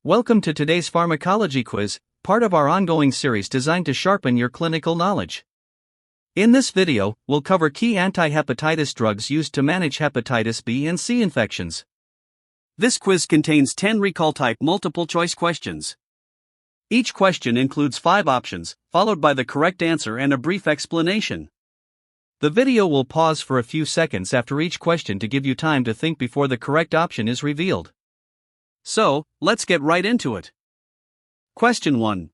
Welcome to today's pharmacology quiz, part of our ongoing series designed to sharpen your clinical knowledge. In this video, we'll cover key anti-hepatitis drugs used to manage hepatitis B and C infections. This quiz contains 10 recall-type multiple-choice questions. Each question includes 5 options, followed by the correct answer and a brief explanation. The video will pause for a few seconds after each question to give you time to think before the correct option is revealed. So, let's get right into it. Question 1.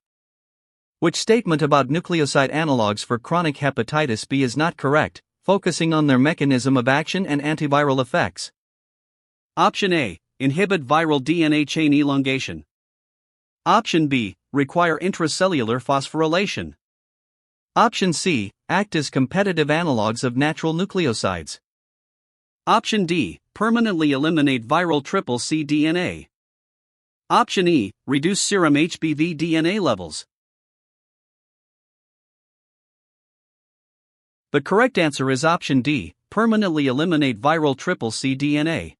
Which statement about nucleoside analogues for chronic hepatitis B is not correct, focusing on their mechanism of action and antiviral effects? Option A. Inhibit viral DNA chain elongation. Option B. Require intracellular phosphorylation. Option C. Act as competitive analogues of natural nucleosides. Option D. Permanently eliminate viral CCC DNA. Option E. Reduce serum HBV DNA levels. The correct answer is option D. Permanently eliminate viral CCC DNA.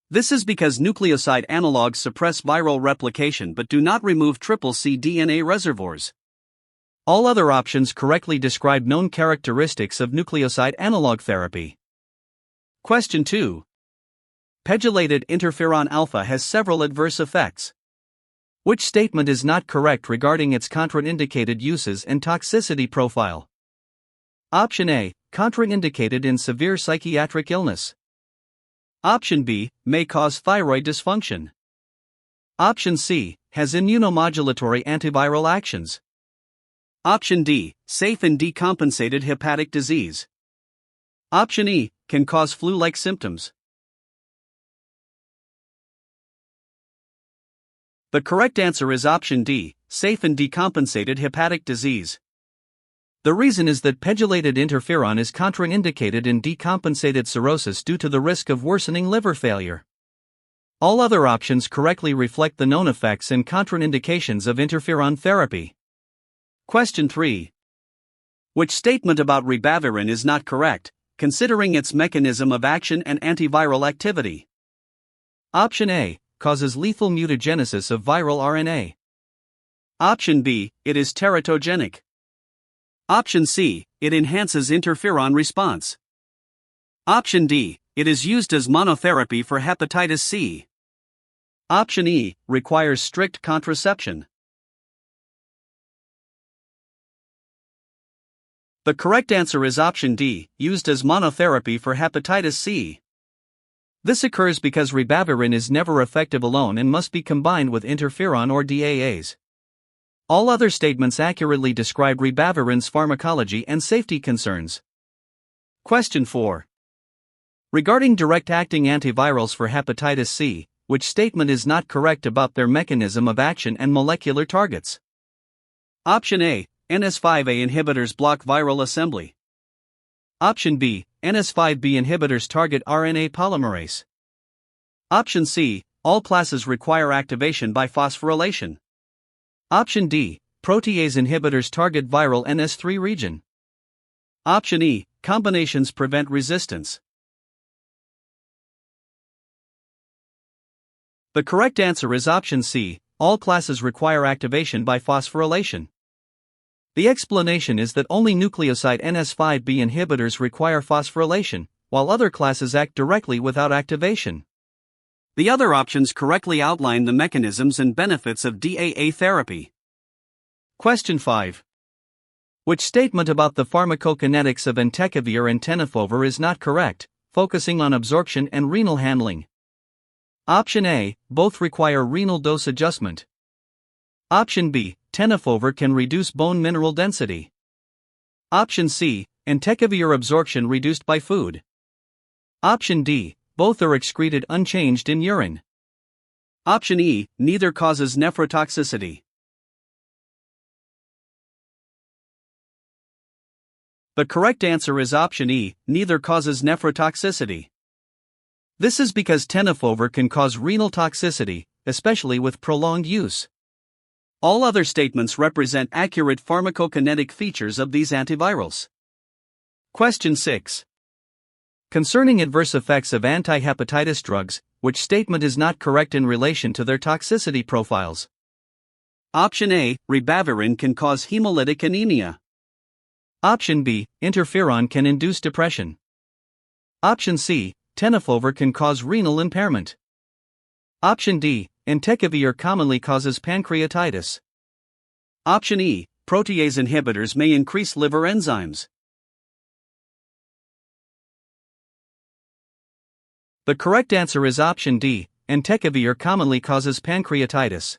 This is because nucleoside analogues suppress viral replication but do not remove CCC DNA reservoirs. All other options correctly describe known characteristics of nucleoside analog therapy. Question 2. Pegylated interferon alpha has several adverse effects. Which statement is not correct regarding its contraindicated uses and toxicity profile? Option A. Contraindicated in severe psychiatric illness. Option B. May cause thyroid dysfunction. Option C. Has immunomodulatory antiviral actions. Option D. Safe in decompensated hepatic disease. Option E. Can cause flu-like symptoms. The correct answer is option D. Safe in decompensated hepatic disease. The reason is that pegylated interferon is contraindicated in decompensated cirrhosis due to the risk of worsening liver failure. All other options correctly reflect the known effects and contraindications of interferon therapy. Question 3. Which statement about ribavirin is not correct, considering its mechanism of action and antiviral activity? Option A. Causes lethal mutagenesis of viral RNA. Option B. It is teratogenic. Option C. It enhances interferon response. Option D. It is used as monotherapy for hepatitis C. Option E. Requires strict contraception. The correct answer is option D. Used as monotherapy for hepatitis C. This occurs because ribavirin is never effective alone and must be combined with interferon or DAAs. All other statements accurately describe ribavirin's pharmacology and safety concerns. Question 4. Regarding direct-acting antivirals for hepatitis C, which statement is not correct about their mechanism of action and molecular targets? Option A. NS5A inhibitors block viral assembly. Option B. NS5B inhibitors target RNA polymerase. Option C. All classes require activation by phosphorylation. Option D. Protease inhibitors target viral NS3 region. Option E. Combinations prevent resistance. The correct answer is option C. All classes require activation by phosphorylation. The explanation is that only nucleoside NS5B inhibitors require phosphorylation, while other classes act directly without activation. The other options correctly outline the mechanisms and benefits of DAA therapy. Question 5. Which statement about the pharmacokinetics of entecavir and tenofovir is not correct, focusing on absorption and renal handling? Option A. Both require renal dose adjustment. Option B. Tenofovir can reduce bone mineral density. Option C. Entecavir absorption reduced by food. Option D. Both are excreted unchanged in urine. Option E. Neither causes nephrotoxicity. The correct answer is option E. Neither causes nephrotoxicity. This is because tenofovir can cause renal toxicity, especially with prolonged use. All other statements represent accurate pharmacokinetic features of these antivirals. Question 6. Concerning adverse effects of anti-hepatitis drugs, which statement is not correct in relation to their toxicity profiles? Option A, ribavirin can cause hemolytic anemia. Option B, interferon can induce depression. Option C, tenofovir can cause renal impairment. Option D, entecavir commonly causes pancreatitis. Option E, protease inhibitors may increase liver enzymes. The correct answer is option D, entecavir commonly causes pancreatitis.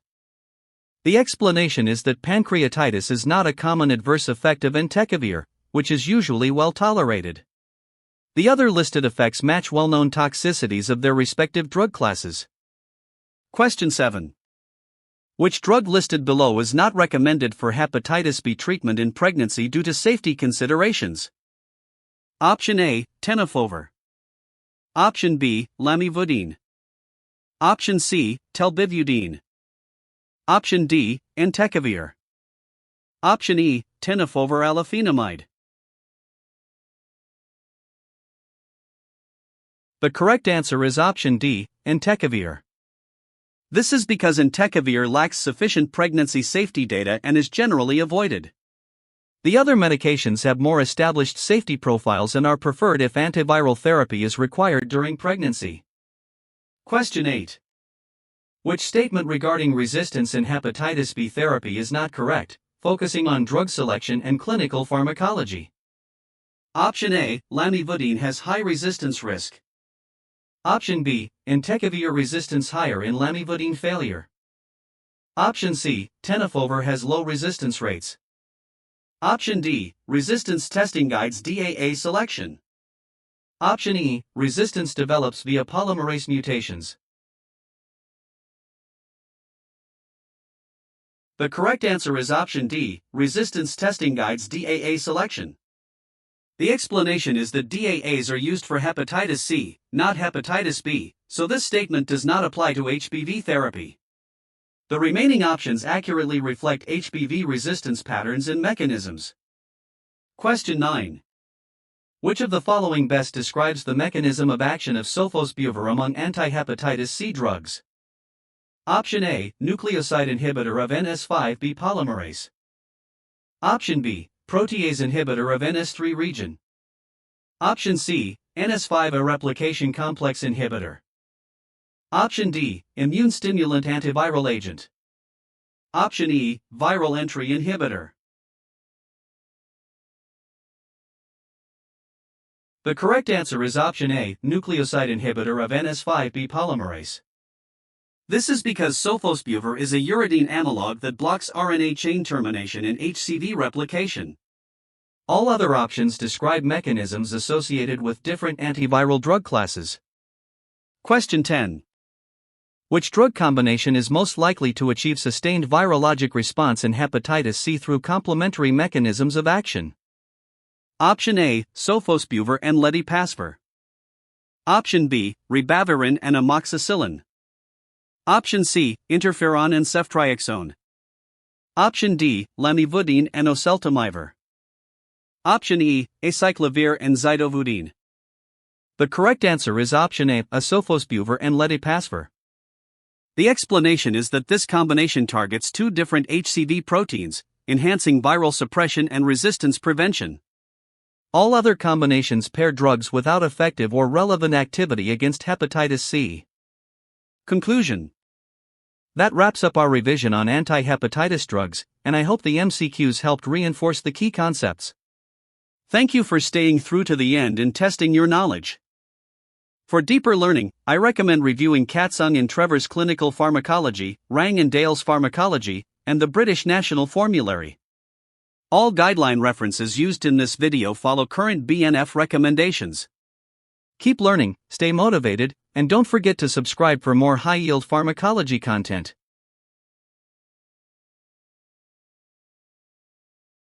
The explanation is that pancreatitis is not a common adverse effect of entecavir, which is usually well tolerated. The other listed effects match well-known toxicities of their respective drug classes. Question 7. Which drug listed below is not recommended for hepatitis B treatment in pregnancy due to safety considerations? Option A, tenofovir. Option B, lamivudine. Option C, telbivudine. Option D, entecavir. Option E, tenofovir alafenamide. The correct answer is option D, entecavir. This is because entecavir lacks sufficient pregnancy safety data and is generally avoided. The other medications have more established safety profiles and are preferred if antiviral therapy is required during pregnancy. Question 8. Which statement regarding resistance in hepatitis B therapy is not correct, focusing on drug selection and clinical pharmacology? Option A, lamivudine has high resistance risk. Option B, entecavir resistance higher in lamivudine failure. Option C, tenofovir has low resistance rates. Option D, resistance testing guides DAA selection. Option E, resistance develops via polymerase mutations. The correct answer is option D, resistance testing guides DAA selection. The explanation is that DAAs are used for hepatitis C, not hepatitis B, so this statement does not apply to HBV therapy. The remaining options accurately reflect HBV resistance patterns and mechanisms. Question 9. Which of the following best describes the mechanism of action of sofosbuvir among antihepatitis C drugs? Option A, nucleoside inhibitor of NS5B polymerase. Option B, protease inhibitor of NS3 region. Option C, NS5A replication complex inhibitor. Option D, immune stimulant antiviral agent. Option E, viral entry inhibitor. The correct answer is option A, nucleoside inhibitor of NS5B polymerase. This is because sofosbuvir is a uridine analog that blocks RNA chain termination and HCV replication. All other options describe mechanisms associated with different antiviral drug classes. Question 10. Which drug combination is most likely to achieve sustained virologic response in hepatitis C through complementary mechanisms of action? Option A, sofosbuvir and ledipasvir. Option B, ribavirin and amoxicillin. Option C, interferon and ceftriaxone. Option D, lamivudine and oseltamivir. Option E, acyclovir and zidovudine. The correct answer is option A, sofosbuvir and ledipasvir. The explanation is that this combination targets two different HCV proteins, enhancing viral suppression and resistance prevention. All other combinations pair drugs without effective or relevant activity against hepatitis C. Conclusion. That wraps up our revision on anti-hepatitis drugs, and I hope the MCQs helped reinforce the key concepts. Thank you for staying through to the end and testing your knowledge. For deeper learning, I recommend reviewing Katsung and Trevor's Clinical Pharmacology, Rang and Dale's Pharmacology, and the British National Formulary. All guideline references used in this video follow current BNF recommendations. Keep learning, stay motivated, and don't forget to subscribe for more high-yield pharmacology content.